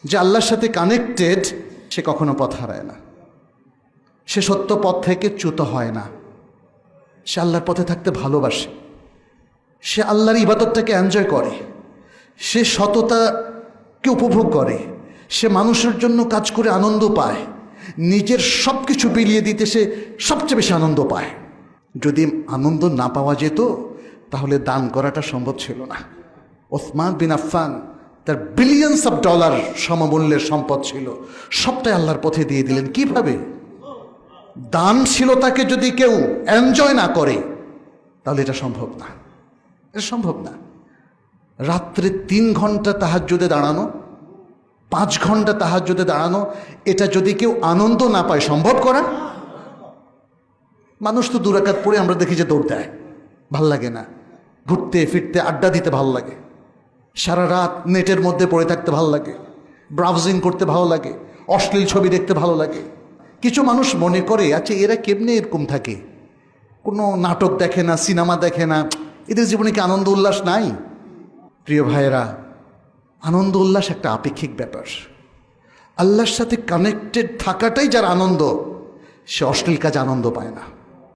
যে আল্লাহর সাথে কানেক্টেড, সে কখনো পথ হারায় না, সে সত্য পথ থেকে চ্যুত হয় না, সে আল্লাহর পথে থাকতে ভালোবাসে, সে আল্লাহর ইবাদতটাকে এনজয় করে, সে সততাকে উপভোগ করে, সে মানুষের জন্য কাজ করে আনন্দ পায়, নিজের সব কিছু বিলিয়ে দিতে সে সবচেয়ে বেশি আনন্দ পায়। যদি আনন্দ না পাওয়া যেত তাহলে দান করাটা সম্ভব ছিল না। ওসমান বিন আফফান, তার বিলিয়নস অফ ডলার সমমূল্যের সম্পদ ছিল, সবটাই আল্লাহর পথে দিয়ে দিলেন। কিভাবে? দানশীলতাকে যদি কেউ এনজয় না করে তাহলে এটা সম্ভব না, এটা সম্ভব না। রাত্রে 3 ঘন্টা তাহাজ্জুদে দাঁড়ানো, 5 ঘন্টা তাহাজ্জুদে দাঁড়ানো, এটা যদি কেউ আনন্দ না পায় সম্ভব করা? মানুষ তো 2 রাকাত পড়ে আমরা দেখি যে দৌড় দেয়, ভাল লাগে না। ঘুরতে ফিরতে আড্ডা দিতে ভালো লাগে, সারা রাত নেটের মধ্যে পড়ে থাকতে ভালো লাগে, ব্রাউজিং করতে ভালো লাগে, অশ্লীল ছবি দেখতে ভালো লাগে। কিছু মানুষ মনে করে আচ্ছা এরা কেমনে এরকম থাকে, কোনো নাটক দেখে না, সিনেমা দেখে না, এদের জীবনে কি আনন্দ উল্লাস নাই? প্রিয় ভাইয়েরা, আনন্দ উল্লাস একটা আপেক্ষিক ব্যাপার। আল্লাহর সাথে কানেক্টেড থাকাটাই যার আনন্দ, সে অশ্লীল কাজ আনন্দ পায় না।